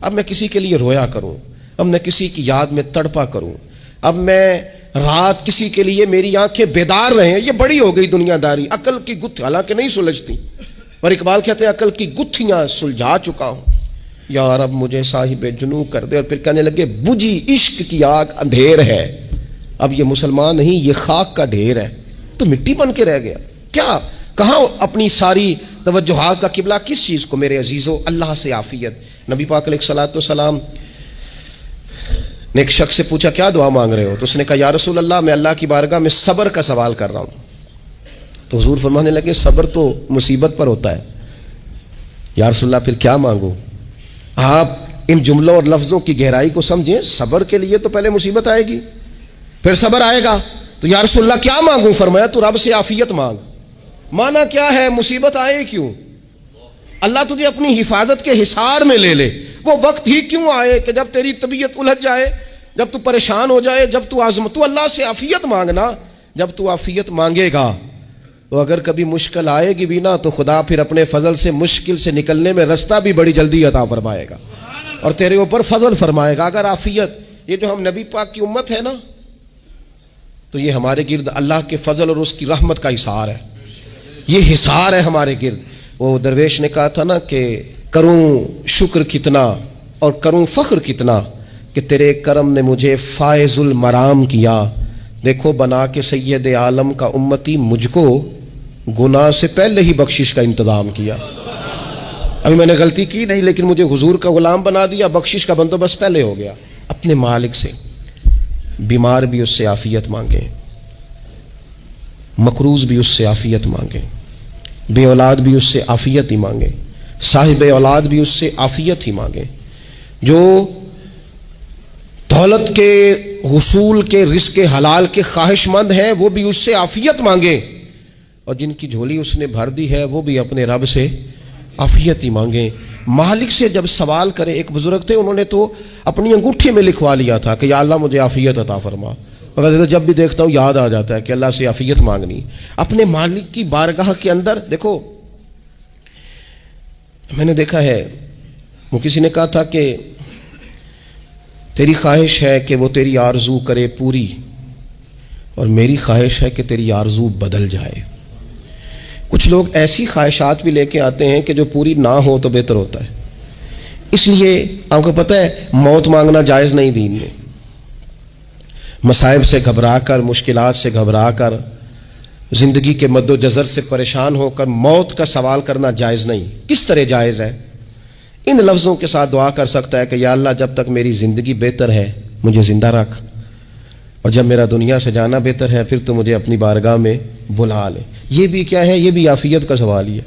اب میں کسی کے لیے رویا کروں، اب میں کسی کی یاد میں تڑپا کروں، اب میں رات کسی کے لیے میری آنکھیں بیدار رہیں، یہ بڑی ہو گئی دنیا داری، عقل کی گتھی حالانکہ نہیں سلجھتی، اور اقبال کہتے ہیں عقل کی گتھیاں سلجھا چکا ہوں، یا رب مجھے صاحب جنوں کر دے۔ اور پھر کہنے لگے بجھی عشق کی آگ اندھیر ہے، اب یہ مسلمان نہیں، یہ خاک کا ڈھیر ہے، تو مٹی بن کے رہ گیا۔ کیا کہاں اپنی ساری توجہات کا قبلہ کس چیز کو؟ میرے عزیزو، اللہ سے عافیت۔ نبی پاک علیہ الصلوۃ والسلام نے ایک شخص سے پوچھا کیا دعا مانگ رہے ہو؟ تو اس نے کہا یا رسول اللہ میں اللہ کی بارگاہ میں صبر کا سوال کر رہا ہوں۔ تو حضور فرمانے لگے صبر تو مصیبت پر ہوتا ہے۔ یا رسول اللہ پھر کیا مانگوں؟ آپ ان جملوں اور لفظوں کی گہرائی کو سمجھیں، صبر کے لیے تو پہلے مصیبت آئے گی پھر صبر آئے گا، تو یا رسول اللہ کیا مانگوں؟ فرمایا تو رب سے عافیت مانگ۔ مانا کیا ہے؟ مصیبت آئے کیوں؟ اللہ تجھے اپنی حفاظت کے حصار میں لے لے، وہ وقت ہی کیوں آئے کہ جب تیری طبیعت الجھ جائے، جب تو پریشان ہو جائے، جب تو تو اللہ سے عافیت مانگنا۔ جب تو عافیت مانگے گا تو اگر کبھی مشکل آئے گی بھی نا، تو خدا پھر اپنے فضل سے مشکل سے نکلنے میں رستہ بھی بڑی جلدی عطا فرمائے گا اور تیرے اوپر فضل فرمائے گا۔ اگر عافیت، یہ جو ہم نبی پاک کی امت ہے نا، تو یہ ہمارے گرد اللہ کے فضل اور اس کی رحمت کا حصار ہے، یہ حصار ہے ہمارے گرد۔ وہ درویش نے کہا تھا نا کہ کروں شکر کتنا اور کروں فخر کتنا کہ تیرے کرم نے مجھے فائز المرام کیا، دیکھو بنا کے سید عالم کا امتی مجھ کو گناہ سے پہلے ہی بخشش کا انتظام کیا۔ ابھی میں نے غلطی کی نہیں، لیکن مجھے حضور کا غلام بنا دیا، بخشش کا بندوبست پہلے ہو گیا۔ اپنے مالک سے بیمار بھی اس سے عافیت مانگیں، مقروض بھی اس سے عافیت مانگیں، بے اولاد بھی اس سے عافیت ہی مانگیں، صاحب اولاد بھی اس سے عافیت ہی مانگیں، جو دولت کے حصول کے رزق حلال کے خواہش مند ہیں وہ بھی اس سے عافیت مانگیں، اور جن کی جھولی اس نے بھر دی ہے وہ بھی اپنے رب سے عافیت ہی مانگیں۔ مالک سے جب سوال کرے، ایک بزرگ تھے انہوں نے تو اپنی انگوٹھی میں لکھوا لیا تھا کہ یا اللہ مجھے عافیت عطا فرما، مگر جب بھی دیکھتا ہوں یاد آ جاتا ہے کہ اللہ سے عافیت مانگنی۔ اپنے مالک کی بارگاہ کے اندر دیکھو، میں نے دیکھا ہے وہ کسی نے کہا تھا کہ تیری خواہش ہے کہ وہ تیری آرزو کرے پوری، اور میری خواہش ہے کہ تیری آرزو بدل جائے۔ کچھ لوگ ایسی خواہشات بھی لے کے آتے ہیں کہ جو پوری نہ ہو تو بہتر ہوتا ہے، اس لیے آپ کو پتہ ہے موت مانگنا جائز نہیں دین میں۔ مصائب سے گھبرا کر، مشکلات سے گھبرا کر، زندگی کے مد و جزر سے پریشان ہو کر موت کا سوال کرنا جائز نہیں۔ کس طرح جائز ہے؟ ان لفظوں کے ساتھ دعا کر سکتا ہے کہ یا اللہ جب تک میری زندگی بہتر ہے مجھے زندہ رکھ، اور جب میرا دنیا سے جانا بہتر ہے پھر تو مجھے اپنی بارگاہ میں بلا لے۔ یہ بھی کیا ہے؟ یہ بھی عافیت کا سوال ہی ہے۔